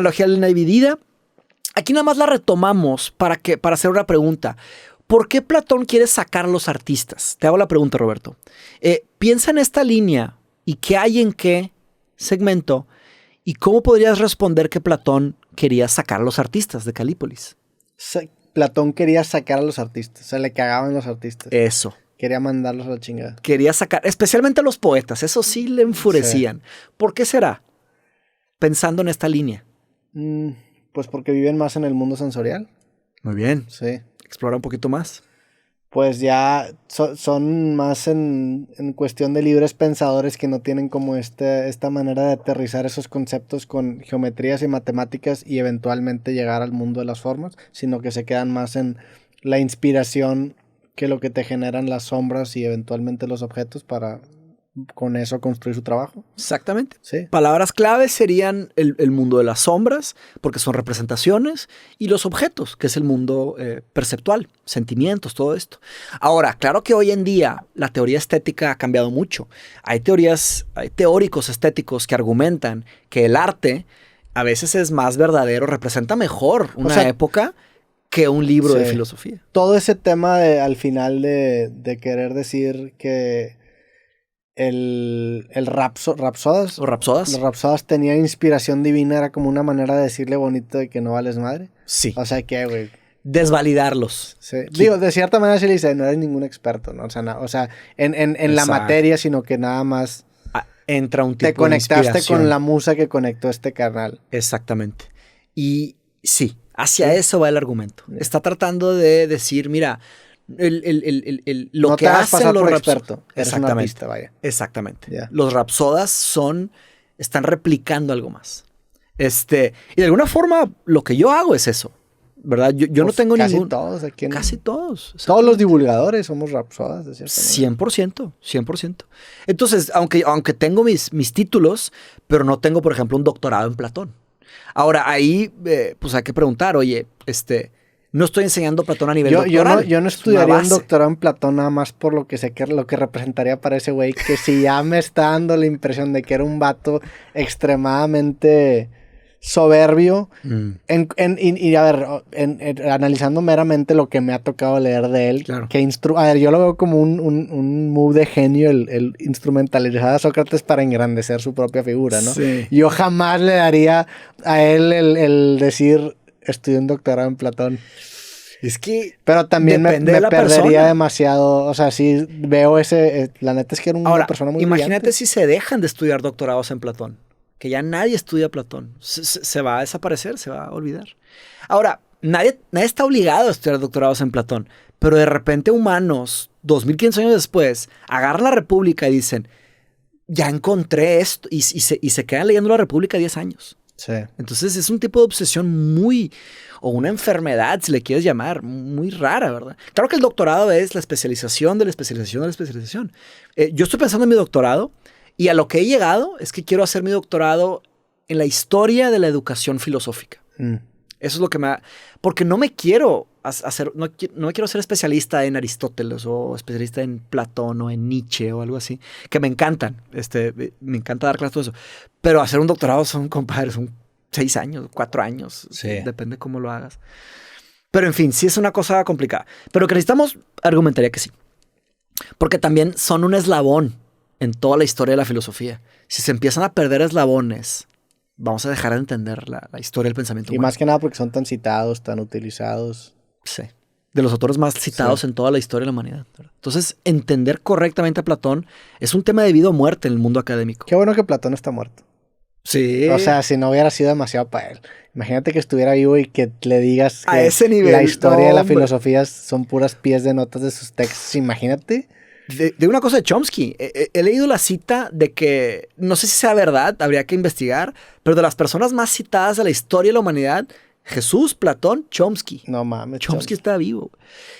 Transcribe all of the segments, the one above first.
Analogía de línea dividida. Aquí nada más la retomamos para hacer una pregunta. ¿Por qué Platón quiere sacar a los artistas? Te hago la pregunta, Roberto. Piensa en esta línea y qué hay en qué segmento y cómo podrías responder que Platón quería sacar a los artistas de Calípolis. Platón quería sacar a los artistas, o sea, le cagaban los artistas. Eso. Quería mandarlos a la chingada. Quería sacar, especialmente a los poetas, eso sí le enfurecían. Sí. ¿Por qué será? Pensando en esta línea. Pues porque viven más en el mundo sensorial. Muy bien. Sí. Explora un poquito más. Pues ya son más en cuestión de libres pensadores que no tienen como esta manera de aterrizar esos conceptos con geometrías y matemáticas y eventualmente llegar al mundo de las formas, sino que se quedan más en la inspiración que lo que te generan las sombras y eventualmente los objetos para con eso construir su trabajo. Exactamente. Sí. Palabras claves serían el mundo de las sombras, porque son representaciones, y los objetos, que es el mundo perceptual, sentimientos, todo esto. Ahora, claro que hoy en día la teoría estética ha cambiado mucho. Hay teóricos estéticos que argumentan que el arte a veces es más verdadero, representa mejor una época que un libro de filosofía. Todo ese tema al final de querer decir que los rapsodas tenían inspiración divina, era como una manera de decirle bonito de que no vales madre. Sí. O sea que, güey. Desvalidarlos. Sí. Digo, de cierta manera se le dice, no eres ningún experto, ¿no? O sea, en la materia, sino que nada más entra un tipo de te conectaste inspiración con la musa que conectó este carnal. Exactamente. Y sí, hacia eso va el argumento. Yeah. Está tratando de decir, mira, lo no que hacen los experto. Eres un artista, vaya. Exactamente. Yeah. Los rapsodas están replicando algo más. Y de alguna forma lo que yo hago es eso, ¿verdad? Yo pues no tengo ningún... Casi todos. Todos los divulgadores somos rapsodas, de cierta manera. 100%. Entonces, aunque tengo mis títulos, pero no tengo, por ejemplo, un doctorado en Platón. Ahora, ahí, pues hay que preguntar, oye, no estoy enseñando Platón a nivel doctoral. Yo no estudiaría un doctorado en Platón nada más por lo que sé que lo que representaría para ese güey, que si ya me está dando la impresión de que era un vato extremadamente soberbio. Y a ver, analizando meramente lo que me ha tocado leer de él, claro. A ver, yo lo veo como un move de genio, el instrumentalizar a Sócrates para engrandecer su propia figura, ¿no? Sí. Yo jamás le daría a él el decir... Estudié un doctorado en Platón. Es que... Pero también me perdería demasiado. O sea, sí veo la neta es que era una persona muy imagínate brillante. Si se dejan de estudiar doctorados en Platón. Que ya nadie estudia Platón. Se va a desaparecer, se va a olvidar. Ahora, nadie está obligado a estudiar doctorados en Platón. Pero de repente humanos, 2500 años después, agarran la República y dicen, ya encontré esto. Y se quedan leyendo la República 10 años. Sí. Entonces es un tipo de obsesión o una enfermedad, si le quieres llamar, muy rara, ¿verdad? Claro que el doctorado es la especialización de la especialización de la especialización. Yo estoy pensando en mi doctorado y a lo que he llegado es que quiero hacer mi doctorado en la historia de la educación filosófica. Eso es lo que porque no me quiero no quiero ser especialista en Aristóteles o especialista en Platón o en Nietzsche o algo así, que me encantan. Me encanta dar clases, todo eso. Pero hacer un doctorado son 6 años, 4 años. Sí. Depende cómo lo hagas. Pero en fin, sí es una cosa complicada. Pero que necesitamos, argumentaría que sí. Porque también son un eslabón en toda la historia de la filosofía. Si se empiezan a perder eslabones, vamos a dejar de entender la historia del pensamiento humano. Y más que nada porque son tan citados, tan utilizados. Sí. De los autores más citados en toda la historia de la humanidad. Entonces, entender correctamente a Platón es un tema de vida o muerte en el mundo académico. Qué bueno que Platón está muerto. Sí. O sea, si no hubiera sido demasiado para él. Imagínate que estuviera vivo y que le digas que a ese nivel, la historia de la filosofía son puras pies de notas de sus textos. Imagínate. De una cosa de Chomsky. He leído la cita de que, no sé si sea verdad, habría que investigar, pero de las personas más citadas de la historia de la humanidad, Jesús, Platón, Chomsky. No mames. Chomsky está vivo.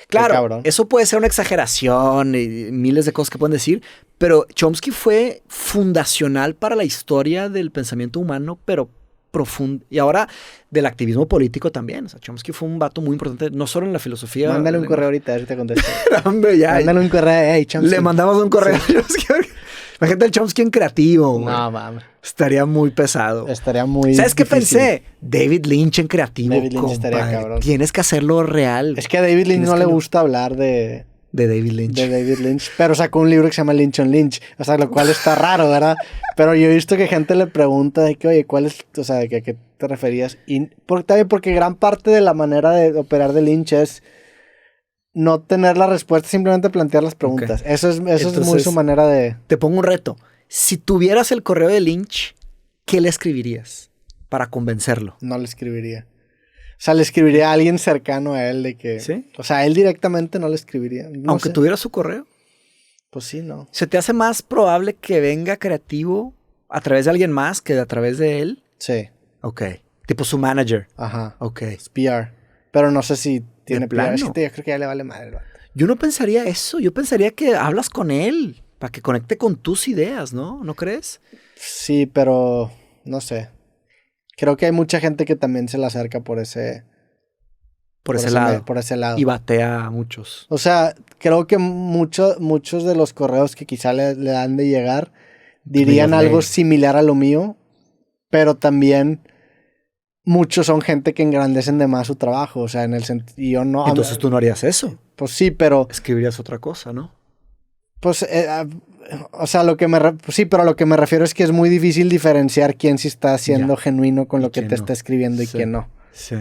Claro, eso puede ser una exageración y miles de cosas que pueden decir, pero Chomsky fue fundacional para la historia del pensamiento humano, pero profundo. Y ahora del activismo político también. O sea, Chomsky fue un vato muy importante, no solo en la filosofía. Mándale un correo ahorita, a ver si te contesto. Hombre, ya. Mándale un correo, hey, Chomsky. Le mandamos un correo a Chomsky. Imagínate el Chomsky en creativo, güey. No, mames. Estaría muy pesado. Estaría muy ¿Sabes qué difícil. pensé? David Lynch en creativo, David Lynch estaría compadre. cabrón. Tienes que hacerlo real. Es que a David Lynch Tienes no que le lo- gusta hablar de David Lynch. David Lynch, pero sacó un libro que se llama Lynch on Lynch, o sea, lo cual está raro, ¿verdad? Pero yo he visto que gente le pregunta de que, oye, ¿cuál es, o sea, de que, a qué te referías? Y también porque gran parte de la manera de operar de Lynch es no tener la respuesta, simplemente plantear las preguntas. Ok. Eso es muy Entonces, su manera de... Te pongo un reto. Si tuvieras el correo de Lynch, ¿qué le escribirías para convencerlo? No le escribiría. O sea, le escribiría a alguien cercano a él de que... ¿Sí? O sea, a él directamente no le escribiría. No Aunque sé. tuviera su correo. Pues sí, no. ¿Se te hace más probable que venga creativo a través de alguien más que a través de él? Sí. Ok. Tipo su manager. Ajá. Ok. Es PR. Pero no sé si tiene PR. plano? Es que yo creo que ya le vale madre. ¿No? Yo no pensaría eso. Yo pensaría que hablas con él para que conecte con tus ideas, ¿no? ¿No crees? Sí, pero no sé. Creo que hay mucha gente que también se le acerca por ese Lado. por ese lado. Y batea a muchos. O sea, creo que muchos de los correos que quizá le dan de llegar dirían Los algo leen. similar a lo mío, pero también muchos son gente que engrandecen de más su trabajo. O sea, en el sentido... Yo no... Entonces tú no harías eso. Pues sí, pero... Escribirías otra cosa, ¿no? Pues, o sea, pues sí, pero a lo que me refiero es que es muy difícil diferenciar quién sí está siendo Ya. genuino con Y lo que quién te no. está escribiendo y Sí. quién no. Sí.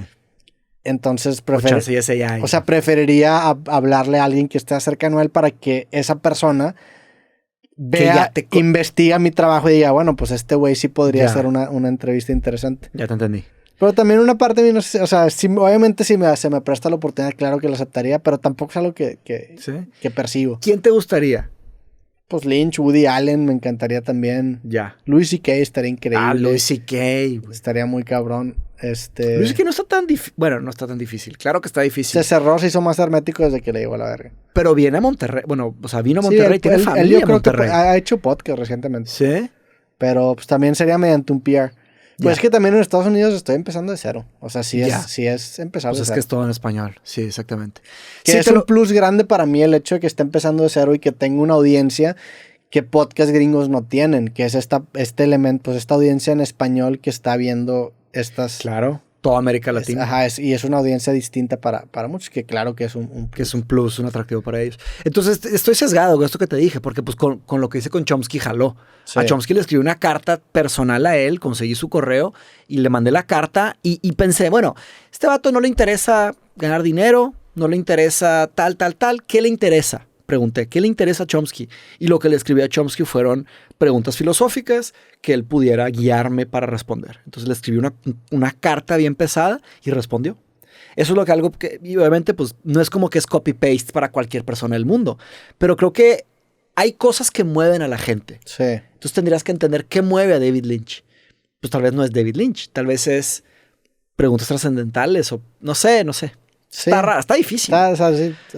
Entonces, O chance ya sé ya. o sea, preferiría hablarle a alguien que esté cercano a él para que esa persona vea, ya investiga mi trabajo y diga, bueno, pues este güey sí podría Ya. hacer una entrevista interesante. Ya te entendí. Pero también una parte de mí, no sé, o sea, obviamente si se me presta la oportunidad, claro que lo aceptaría, pero tampoco es algo que ¿Sí? persigo. ¿Quién te gustaría? Pues Lynch, Woody Allen, me encantaría también. Ya. Louis C.K. estaría increíble. Louis C.K. güey. Estaría muy cabrón. Louis C.K. no está tan difícil. Bueno, no está tan difícil. Claro que está difícil. Se cerró, se hizo más hermético desde que le llegó a la verga. Pero viene a Monterrey. Bueno, o sea, vino a Sí, Monterrey. Tiene él familia yo en creo Monterrey. que ha hecho podcast recientemente. ¿Sí? Pero pues también sería mediante un PR. Pues Ya. es que también en Estados Unidos estoy empezando de cero. O sea, sí Ya. es empezar Pues de es cero. que es todo en español. Sí, exactamente. Que Sí, es un plus grande para mí el hecho de que esté empezando de cero y que tenga una audiencia que podcast gringos no tienen, que es este elemento, pues esta audiencia en español que está viendo estas... Claro. Toda América Latina. Ajá, y es una audiencia distinta para muchos, que claro que es un Que es un plus, un atractivo para ellos. Entonces, estoy sesgado con esto que te dije, porque pues con lo que hice con Chomsky jaló. Sí. A Chomsky le escribí una carta personal a él, conseguí su correo y le mandé la carta y pensé, bueno, este vato no le interesa ganar dinero, no le interesa tal. ¿Qué le interesa? Pregunté, ¿qué le interesa a Chomsky? Y lo que le escribí a Chomsky fueron preguntas filosóficas que él pudiera guiarme para responder. Entonces le escribí una carta bien pesada y respondió. Eso es lo que algo que, y obviamente, pues no es como que es copy-paste para cualquier persona del mundo, pero creo que hay cosas que mueven a la gente. Sí. Entonces tendrías que entender qué mueve a David Lynch. Pues tal vez no es David Lynch, tal vez es preguntas trascendentales o no sé. Sí. Está raro, está difícil. O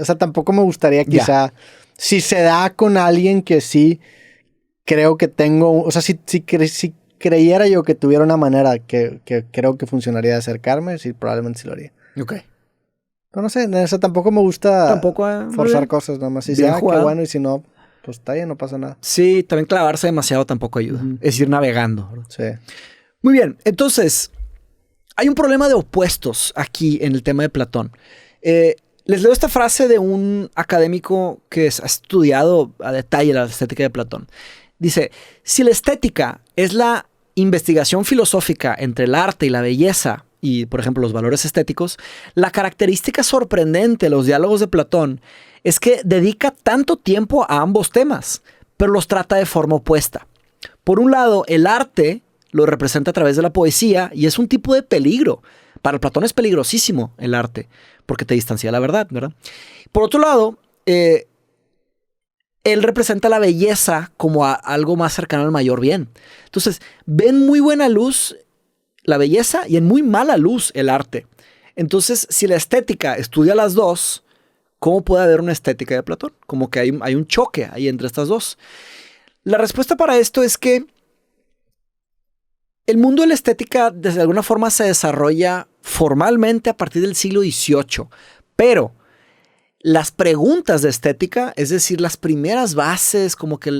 sea, tampoco me gustaría quizá... Si se da con alguien que sí creo que tengo... O sea, si creyera yo que tuviera una manera que creo que funcionaría de acercarme, sí, probablemente sí lo haría. Ok. Pero no sé, o sea, tampoco me gusta Tampoco, forzar cosas nada más. Si Bien qué jugado. bueno, y si no, pues está bien, no pasa nada. Sí, también clavarse demasiado tampoco ayuda. Ujú. Es ir navegando. ¿verdad? Sí. Muy bien, entonces, hay un problema de opuestos aquí en el tema de Platón. Les leo esta frase de un académico que ha estudiado a detalle la estética de Platón. Dice, si la estética es la investigación filosófica entre el arte y la belleza y, por ejemplo, los valores estéticos, la característica sorprendente de los diálogos de Platón es que dedica tanto tiempo a ambos temas, pero los trata de forma opuesta. Por un lado, el arte lo representa a través de la poesía y es un tipo de peligro. Para Platón es peligrosísimo el arte, porque te distancia de la verdad, ¿verdad? Por otro lado, él representa la belleza como algo más cercano al mayor bien. Entonces, ven muy buena luz la belleza y en muy mala luz el arte. Entonces, si la estética estudia las dos, ¿cómo puede haber una estética de Platón? Como que hay un choque ahí entre estas dos. La respuesta para esto es que el mundo de la estética, de alguna forma, se desarrolla formalmente a partir del siglo XVIII, pero las preguntas de estética, es decir, las primeras bases, como que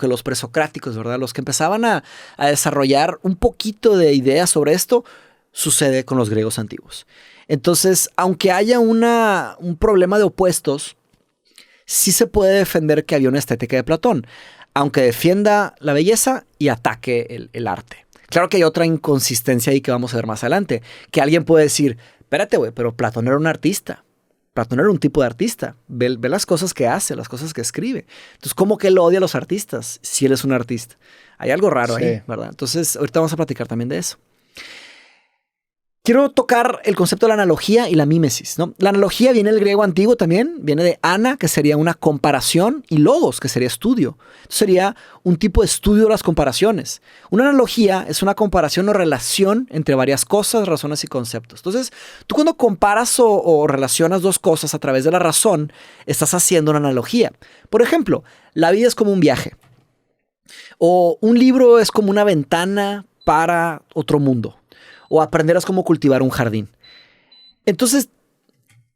los presocráticos, ¿verdad? Los que empezaban a desarrollar un poquito de ideas sobre esto, sucede con los griegos antiguos. Entonces, aunque haya un problema de opuestos, sí se puede defender que había una estética de Platón, aunque defienda la belleza y ataque el arte. Claro que hay otra inconsistencia ahí que vamos a ver más adelante, que alguien puede decir, espérate, güey, pero Platón era un artista. Platón era un tipo de artista. Ve las cosas que hace, las cosas que escribe. Entonces, ¿cómo que él odia a los artistas si él es un artista? Hay algo raro ahí, ¿verdad? Entonces, ahorita vamos a platicar también de eso. Quiero tocar el concepto de la analogía y la mímesis, ¿no? La analogía viene del griego antiguo también, viene de ana, que sería una comparación, y logos, que sería estudio. Entonces sería un tipo de estudio de las comparaciones. Una analogía es una comparación o relación entre varias cosas, razones y conceptos. Entonces, tú cuando comparas o relacionas dos cosas a través de la razón, estás haciendo una analogía. Por ejemplo, la vida es como un viaje. O un libro es como una ventana para otro mundo. O aprenderás cómo cultivar un jardín. Entonces,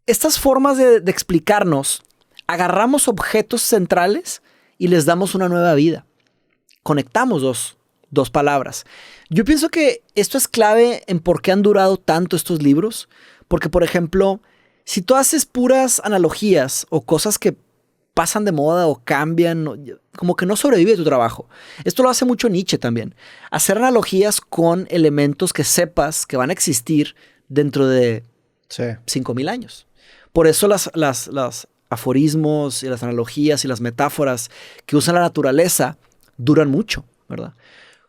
estas formas de explicarnos, agarramos objetos centrales y les damos una nueva vida. Conectamos dos palabras. Yo pienso que esto es clave en por qué han durado tanto estos libros. Porque, por ejemplo, si tú haces puras analogías o cosas que pasan de moda o cambian, como que no sobrevive tu trabajo. Esto lo hace mucho Nietzsche también. Hacer analogías con elementos que sepas que van a existir dentro de 5,000 años. Por eso las aforismos y las analogías y las metáforas que usan la naturaleza duran mucho, ¿verdad?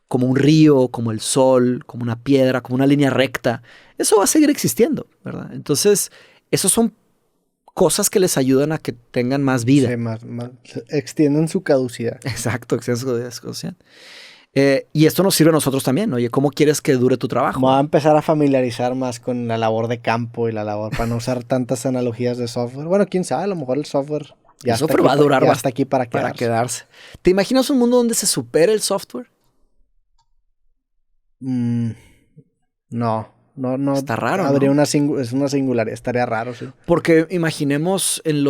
Como un río, como el sol, como una piedra, como una línea recta. Eso va a seguir existiendo, ¿verdad? Entonces, esos son cosas que les ayudan a que tengan más vida. Sí, extienden su caducidad. Exacto, extienden su caducidad. Y esto nos sirve a nosotros también. Oye, ¿cómo quieres que dure tu trabajo? Me voy a empezar a familiarizar más con la labor de campo y la labor para no usar tantas analogías de software. Bueno, quién sabe, a lo mejor el software ya está aquí, va a durar hasta aquí para quedarse. ¿Te imaginas un mundo donde se supere el software? No. Está raro, habría ¿no? una singularidad, estaría raro, sí. Porque imaginemos en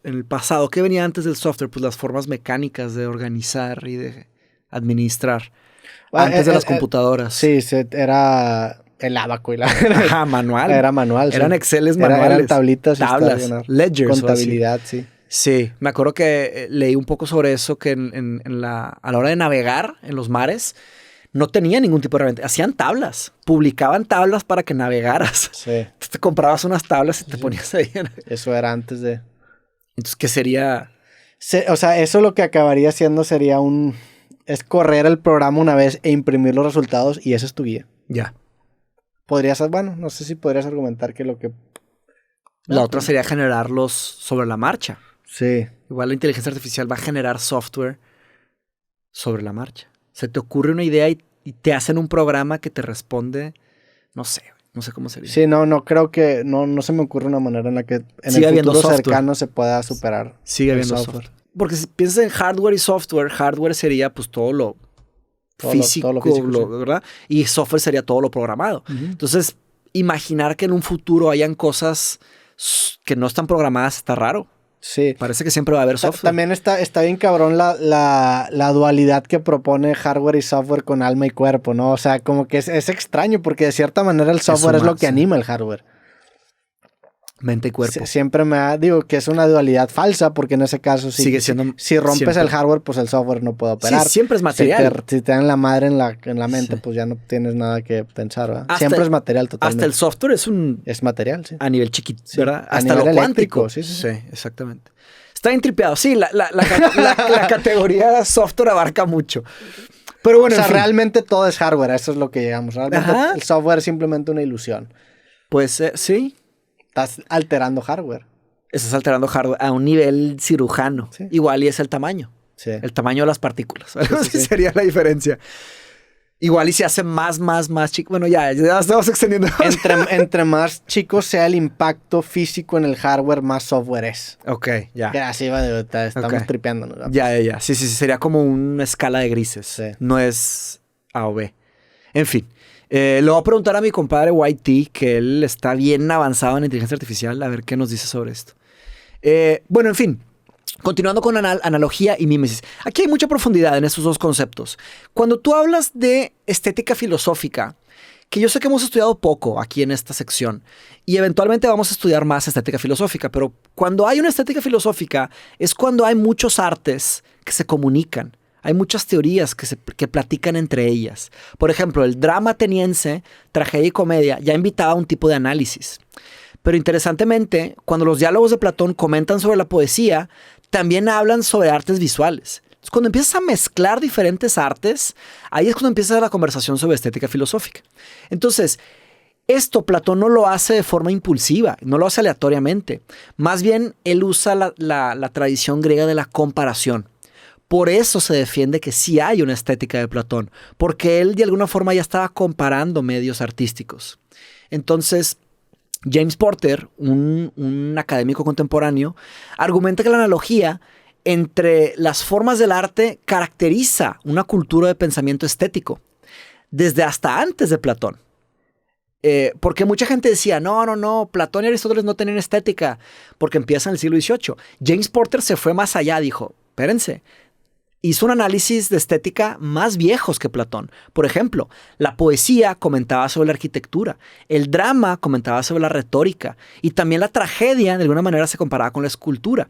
el pasado, ¿qué venía antes del software? Pues las formas mecánicas de organizar y de administrar. Antes de las computadoras. Sí, era el abaco y la... manual. Era manual, sí. Eran Exceles manuales. Eran tablitas. Tablas, ledgers. Contabilidad, sí. Sí, me acuerdo que leí un poco sobre eso, que a la hora de navegar en los mares, no tenía ningún tipo de herramienta. Hacían tablas. Publicaban tablas para que navegaras. Sí. Entonces te comprabas unas tablas y te ponías ahí. Eso era antes de... Entonces, ¿qué sería? O sea, eso lo que acabaría siendo sería es correr el programa una vez e imprimir los resultados y esa es tu guía. Ya. Podrías... Bueno, no sé si podrías argumentar que lo que... La otra sería generarlos sobre la marcha. Sí. Igual la inteligencia artificial va a generar software sobre la marcha. Se te ocurre una idea y te hacen un programa que te responde, no sé cómo sería. Sí, no creo que, no se me ocurre una manera en la que en el futuro cercano se pueda superar. Sigue habiendo software. Porque si piensas en hardware y software, hardware sería pues todo lo físico, sí. ¿verdad? Y software sería todo lo programado. Entonces, imaginar que en un futuro hayan cosas que no están programadas está raro. Sí. Parece que siempre va a haber software. También está bien cabrón la dualidad que propone hardware y software con alma y cuerpo, ¿no? O sea, como que es extraño porque de cierta manera el software es lo que anima el hardware. Mente y cuerpo. Siempre digo que es una dualidad falsa porque en ese caso sigue siendo, si rompes el hardware, pues el software no puede operar. Sí, siempre es material. Si te dan la madre en la mente, pues ya no tienes nada que pensar, ¿verdad? Siempre es material totalmente. Hasta el software es material, sí. A nivel chiquito, sí. ¿verdad? A hasta nivel lo eléctrico, cuántico. Sí, exactamente. Está bien tripeado. Sí, la categoría software abarca mucho. Pero bueno, o sea, realmente todo es hardware, eso es lo que llegamos. Realmente el software es simplemente una ilusión. Pues sí. Estás alterando hardware. Estás alterando hardware a un nivel cirujano. Sí. Igual y es el tamaño. Sí. El tamaño de las partículas. Sí. Sería la diferencia. Igual y se hace más chico. Bueno, ya estamos extendiendo. Entre más chico sea el impacto físico en el hardware, más software es. Ok, ya. Así va, estamos tripeándonos. ¿No? Ya. Sí. Sería como una escala de grises. Sí. No es A o B. En fin. Le voy a preguntar a mi compadre YT, que él está bien avanzado en inteligencia artificial, a ver qué nos dice sobre esto. Bueno, en fin. Continuando con analogía y mímesis. Aquí hay mucha profundidad en estos dos conceptos. Cuando tú hablas de estética filosófica, que yo sé que hemos estudiado poco aquí en esta sección, y eventualmente vamos a estudiar más estética filosófica, pero cuando hay una estética filosófica es cuando hay muchos artes que se comunican. Hay muchas teorías que platican entre ellas. Por ejemplo, el drama ateniense, tragedia y comedia, ya invitaba a un tipo de análisis. Pero interesantemente, cuando los diálogos de Platón comentan sobre la poesía, también hablan sobre artes visuales. Entonces, cuando empiezas a mezclar diferentes artes, ahí es cuando empieza la conversación sobre estética filosófica. Entonces, esto Platón no lo hace de forma impulsiva, no lo hace aleatoriamente. Más bien, él usa la tradición griega de la comparación. Por eso se defiende que sí hay una estética de Platón, porque él de alguna forma ya estaba comparando medios artísticos. Entonces, James Porter, un académico contemporáneo, argumenta que la analogía entre las formas del arte caracteriza una cultura de pensamiento estético, desde hasta antes de Platón. Porque mucha gente decía, no, Platón y Aristóteles no tenían estética, porque empieza en el siglo XVIII. James Porter se fue más allá, dijo, espérense, hizo un análisis de estética más viejos que Platón. Por ejemplo, la poesía comentaba sobre la arquitectura, el drama comentaba sobre la retórica y también la tragedia de alguna manera se comparaba con la escultura.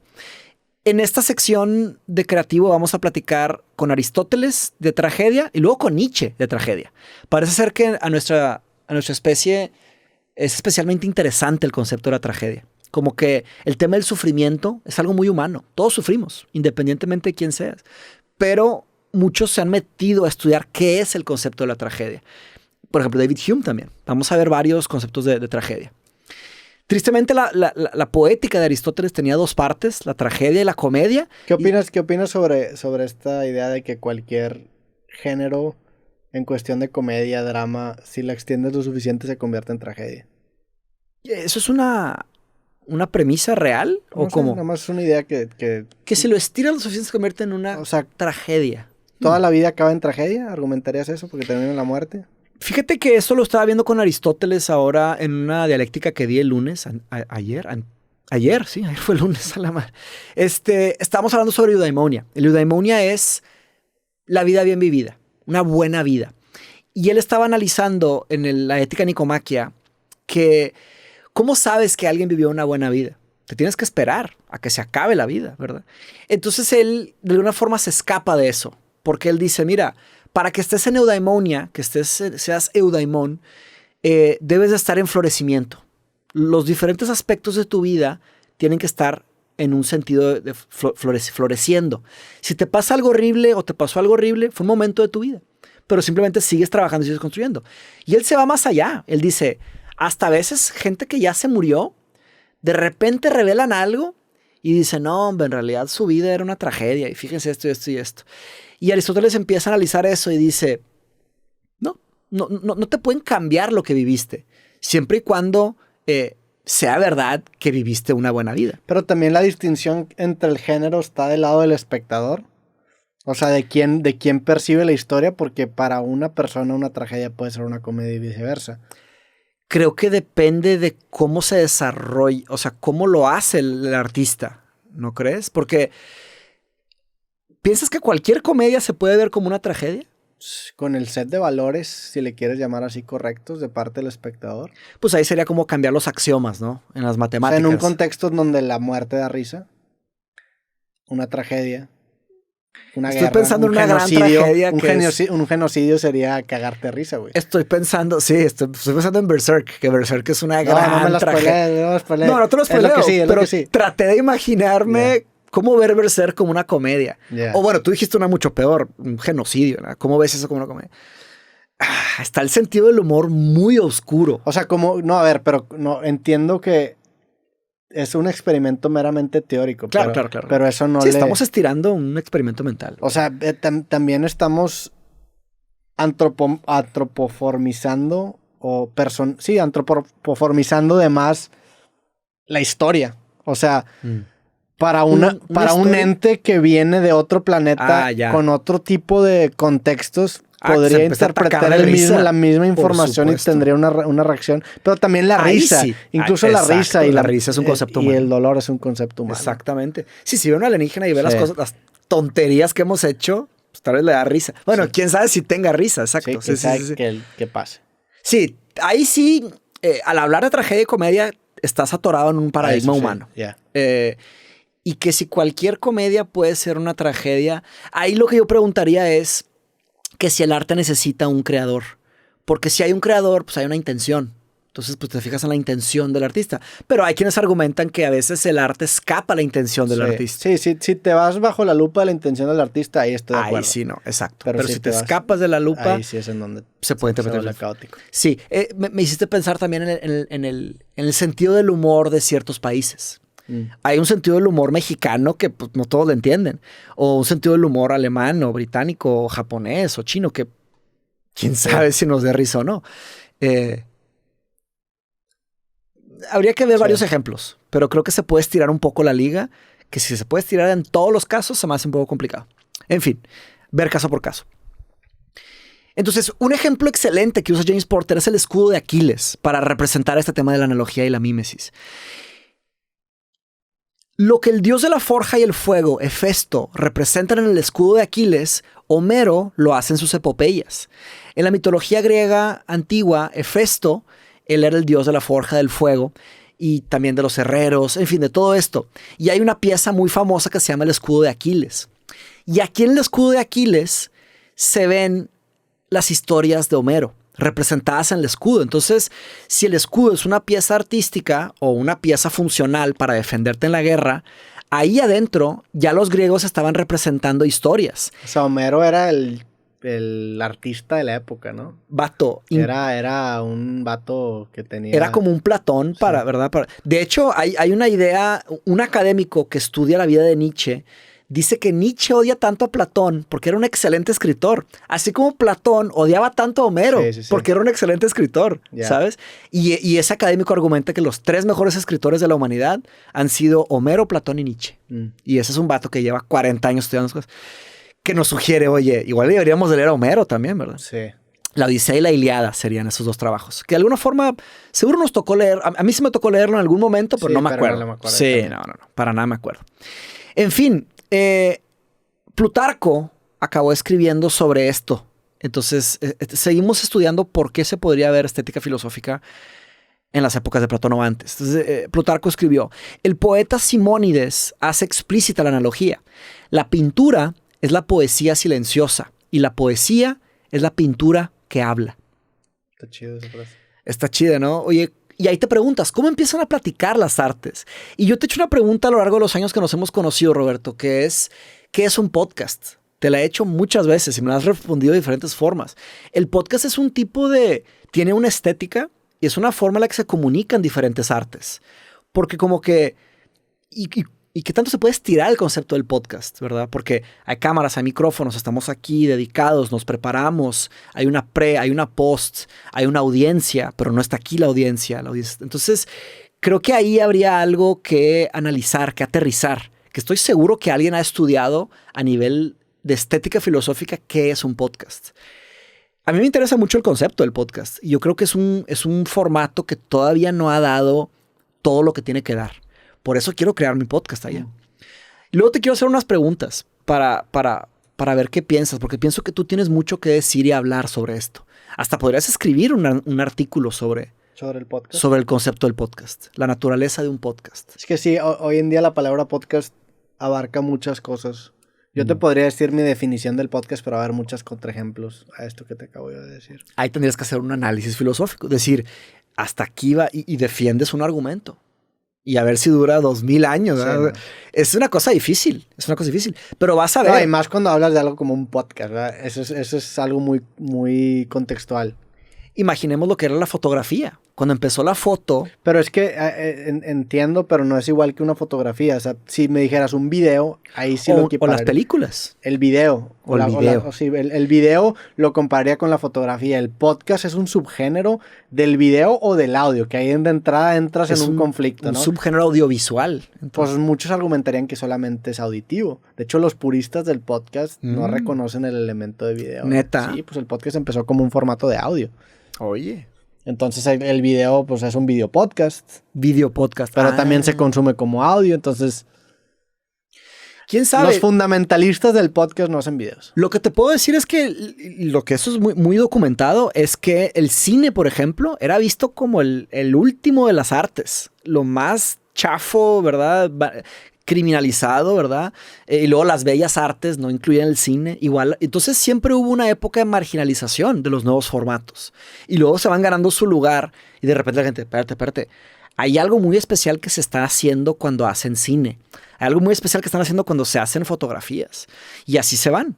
En esta sección de creativo vamos a platicar con Aristóteles de tragedia y luego con Nietzsche de tragedia. Parece ser que a nuestra especie es especialmente interesante el concepto de la tragedia. Como que el tema del sufrimiento es algo muy humano. Todos sufrimos, independientemente de quién seas. Pero muchos se han metido a estudiar qué es el concepto de la tragedia. Por ejemplo, David Hume también. Vamos a ver varios conceptos de tragedia. Tristemente, la poética de Aristóteles tenía dos partes, la tragedia y la comedia. ¿Qué opinas sobre esta idea de que cualquier género en cuestión de comedia, drama, si la extiendes lo suficiente se convierte en tragedia? ¿Eso es una premisa real? No ¿O sé, cómo? nada más es una idea que si lo estiras lo suficiente se convierte en una tragedia. ¿Toda la vida acaba en tragedia? ¿Argumentarías eso porque termina en la muerte? Fíjate que esto lo estaba viendo con Aristóteles ahora en una dialéctica que di el lunes, ayer fue el lunes a la madre. Estábamos hablando sobre eudaimonia. El eudaimonia es la vida bien vivida, una buena vida. Y él estaba analizando en la Ética Nicomaquia que ¿cómo sabes que alguien vivió una buena vida? Te tienes que esperar a que se acabe la vida, ¿verdad? Entonces él de alguna forma se escapa de eso, porque él dice, mira, para que estés en eudaimonia, seas eudaimón, debes de estar en florecimiento. Los diferentes aspectos de tu vida tienen que estar en un sentido de floreciendo. Si te pasa algo horrible o te pasó algo horrible, fue un momento de tu vida, pero simplemente sigues trabajando y sigues construyendo. Y él se va más allá. Él dice, hasta a veces gente que ya se murió, de repente revelan algo y dicen, no, hombre, en realidad su vida era una tragedia y fíjense esto y esto y esto. Y Aristóteles empieza a analizar eso y dice, no te pueden cambiar lo que viviste, siempre y cuando sea verdad que viviste una buena vida. Pero también la distinción entre el género está del lado del espectador. O sea, de quién percibe la historia, porque para una persona una tragedia puede ser una comedia y viceversa. Creo que depende de cómo se desarrolla, o sea, cómo lo hace el artista, ¿no crees? Porque ¿piensas que cualquier comedia se puede ver como una tragedia? Con el set de valores, si le quieres llamar así, correctos de parte del espectador. Pues ahí sería como cambiar los axiomas, ¿no? En las matemáticas. O sea, en un contexto en donde la muerte da risa, una tragedia, una guerra, pensando en una gran tragedia. Un genocidio sería cagarte risa, güey. Estoy pensando en Berserk, que Berserk es una gran tragedia. No te lo spoileo, pero traté de imaginarme cómo ver Berserk como una comedia. O bueno, tú dijiste una mucho peor, un genocidio, ¿no? ¿Cómo ves eso como una comedia? Está el sentido del humor muy oscuro. O sea, entiendo que es un experimento meramente teórico. Claro. Pero eso no estamos estirando un experimento mental. O sea, también estamos antropoformizando antropoformizando de más la historia. O sea, para un ente que viene de otro planeta con otro tipo de contextos, podría se empieza a interpretar atacar de risa. la misma Por información y supuesto. tendría una reacción. Pero también la Ahí risa. sí. Incluso Ah, la exacto. risa. Y La risa es un concepto y humano. el dolor es un concepto humano. Exactamente. Sí, si ve un alienígena y ve las Sí. cosas, las tonterías que hemos hecho, pues tal vez le da risa. Bueno, Sí. quién sabe si tenga risa, Sí, exacto. que sabe que pase. Sí, ahí sí, al hablar de tragedia y comedia, estás atorado en un paradigma Eso sí, humano. ya. Y que si cualquier comedia puede ser una tragedia, ahí lo que yo preguntaría es que si el arte necesita un creador. Porque si hay un creador, pues hay una intención. Entonces, pues te fijas en la intención del artista. Pero hay quienes argumentan que a veces el arte escapa a la intención del artista. Sí, si te vas bajo la lupa de la intención del artista, ahí estoy de acuerdo. Ahí sí, no, exacto. Pero Pero si si te te vas- escapas de la lupa, Ahí sí es en donde se puede se interpretar. vuelve caótico. Sí, me hiciste pensar también en el sentido del humor de ciertos países. Hay un sentido del humor mexicano que pues, no todos lo entienden. O un sentido del humor alemán o británico o japonés o chino que quién sabe si nos dé risa o no. Habría que ver Sí. varios ejemplos, pero creo que se puede estirar un poco la liga, que si se puede estirar en todos los casos se me hace un poco complicado. En fin, ver caso por caso. Entonces, un ejemplo excelente que usa James Porter es el escudo de Aquiles para representar este tema de la analogía y la mímesis. Lo que el dios de la forja y el fuego, Hefesto, representan en el escudo de Aquiles, Homero lo hace en sus epopeyas. En la mitología griega antigua, Hefesto, él era el dios de la forja del fuego y también de los herreros, en fin, de todo esto. Y hay una pieza muy famosa que se llama el escudo de Aquiles. Y aquí en el escudo de Aquiles se ven las historias de Homero representadas en el escudo. Entonces, si el escudo es una pieza artística o una pieza funcional para defenderte en la guerra, ahí adentro ya los griegos estaban representando historias. O sea, Homero era el artista de la época, ¿no? Vato. Era un vato que tenía... Era como un Platón para, ¿verdad? De hecho, hay una idea, un académico que estudia la vida de Nietzsche dice que Nietzsche odia tanto a Platón porque era un excelente escritor. Así como Platón odiaba tanto a Homero porque era un excelente escritor, ¿sabes? Y ese académico argumenta que los 3 mejores escritores de la humanidad han sido Homero, Platón y Nietzsche. Y ese es un vato que lleva 40 años estudiando las cosas. Que nos sugiere, oye, igual deberíamos de leer a Homero también, ¿verdad? Sí. La Odisea y la Ilíada serían esos 2 trabajos. Que de alguna forma, seguro nos tocó leer. A mí sí me tocó leerlo en algún momento, pero sí, no me acuerdo. No me acuerdo sí, no, para nada me acuerdo. En fin, Plutarco acabó escribiendo sobre esto. Entonces, seguimos estudiando por qué se podría ver estética filosófica en las épocas de Platón o antes. Entonces, Plutarco escribió, el poeta Simónides hace explícita la analogía. La pintura es la poesía silenciosa y la poesía es la pintura que habla. Está chido esa frase. Está chida, ¿no? Oye, y ahí te preguntas, ¿cómo empiezan a platicar las artes? Y yo te he hecho una pregunta a lo largo de los años que nos hemos conocido, Roberto, que es, ¿qué es un podcast? Te la he hecho muchas veces y me la has respondido de diferentes formas. El podcast es un tipo de... tiene una estética y es una forma en la que se comunican diferentes artes. Porque como que... ¿Y qué tanto se puede estirar el concepto del podcast, verdad? Porque hay cámaras, hay micrófonos, estamos aquí dedicados, nos preparamos, hay una hay una post, hay una audiencia, pero no está aquí la audiencia. Entonces, creo que ahí habría algo que analizar, que aterrizar, que estoy seguro que alguien ha estudiado a nivel de estética filosófica qué es un podcast. A mí me interesa mucho el concepto del podcast y yo creo que es un formato que todavía no ha dado todo lo que tiene que dar. Por eso quiero crear mi podcast allá. Luego te quiero hacer unas preguntas para ver qué piensas, porque pienso que tú tienes mucho que decir y hablar sobre esto. Hasta podrías escribir un artículo sobre el podcast. Sobre el concepto del podcast, la naturaleza de un podcast. Es que sí, hoy en día la palabra podcast abarca muchas cosas. Yo te podría decir mi definición del podcast, pero va a haber muchos contraejemplos a esto que te acabo de decir. Ahí tendrías que hacer un análisis filosófico, decir, hasta aquí va y defiendes un argumento. Y a ver si dura 2000 años. Sí, no. Es una cosa difícil, pero vas a ver. No, y más cuando hablas de algo como un podcast, ¿verdad? Eso es algo muy, muy contextual. Imaginemos lo que era la fotografía. Cuando empezó la foto... Pero es que entiendo, pero no es igual que una fotografía. O sea, si me dijeras un video, ahí sí lo equipararía. O las películas. El video. El video lo compararía con la fotografía. El podcast es un subgénero del video o del audio, que ahí de entrada entras en un conflicto, ¿no? Un subgénero audiovisual. Pues muchos argumentarían que solamente es auditivo. De hecho, los puristas del podcast no reconocen el elemento de video. ¿Neta? Sí, pues el podcast empezó como un formato de audio. Oye. Entonces el video pues es un video podcast. Video podcast. Pero también se consume como audio, entonces... ¿Quién sabe? Los fundamentalistas del podcast no hacen videos. Lo que te puedo decir es que lo que eso es muy, muy documentado es que el cine, por ejemplo, era visto como el último de las artes. Lo más chafo, ¿verdad? Criminalizado, ¿verdad? Y luego las bellas artes no incluían el cine. Igual, entonces siempre hubo una época de marginalización de los nuevos formatos. Y luego se van ganando su lugar y de repente la gente, espérate. Hay algo muy especial que se está haciendo cuando hacen cine. Hay algo muy especial que están haciendo cuando se hacen fotografías. Y así se van.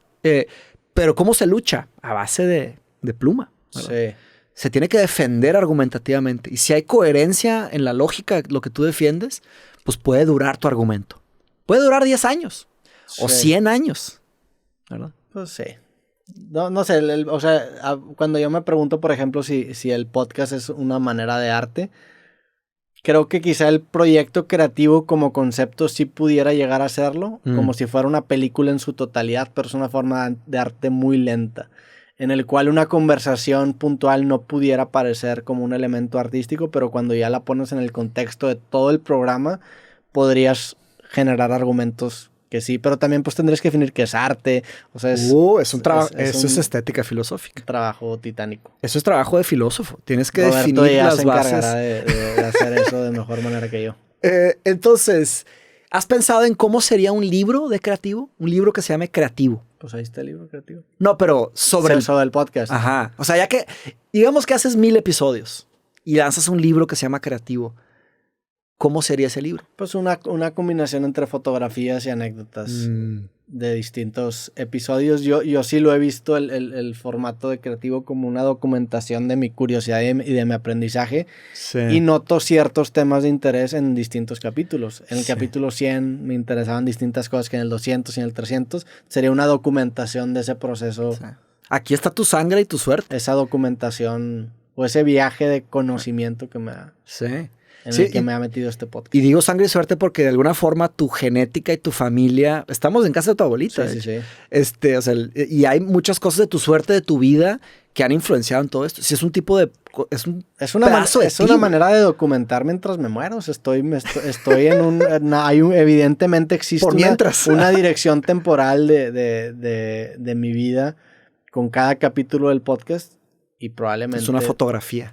Pero ¿cómo se lucha? A base de pluma, ¿verdad? Sí. Se tiene que defender argumentativamente. Y si hay coherencia en la lógica, lo que tú defiendes, pues puede durar tu argumento. Puede durar 10 años. Sí. O 100 años. ¿Verdad? Pues sí. No sé, o sea, cuando yo me pregunto, por ejemplo, si el podcast es una manera de arte, creo que quizá el proyecto creativo como concepto sí pudiera llegar a serlo, como si fuera una película en su totalidad, pero es una forma de arte muy lenta, en el cual una conversación puntual no pudiera parecer como un elemento artístico, pero cuando ya la pones en el contexto de todo el programa, podrías generar argumentos que sí, pero también pues tendrías que definir qué es arte. O sea, es un trabajo, eso es estética filosófica. Un trabajo titánico. Eso es trabajo de filósofo. Tienes que Roberto definir ya las se bases. encargará de hacer eso de mejor manera que yo. Entonces, ¿has pensado en cómo sería un libro de creativo? Un libro que se llame Creativo. Pues ahí está el libro creativo. No, pero sobre el podcast. Ajá. O sea, ya que, digamos que haces 1000 episodios y lanzas un libro que se llama Creativo. ¿Cómo sería ese libro? Pues una combinación entre fotografías y anécdotas de distintos episodios. Yo sí lo he visto el formato de creativo como una documentación de mi curiosidad y de mi aprendizaje. Sí. Y noto ciertos temas de interés en distintos capítulos. En el capítulo 100 me interesaban distintas cosas que en el 200 y en el 300. Sería una documentación de ese proceso. Sí. Aquí está tu sangre y tu suerte. Esa documentación o ese viaje de conocimiento que me ha... Sí. En el que me ha metido este podcast. Y digo sangre y suerte porque de alguna forma tu genética y tu familia... Estamos en casa de tu abuelita. Sí. O sea, y hay muchas cosas de tu suerte, de tu vida, que han influenciado en todo esto. Si es un tipo de... Es una manera de documentar mientras me muero. O sea, estoy en un... evidentemente existe una dirección temporal de mi vida con cada capítulo del podcast. Y probablemente... Es una fotografía.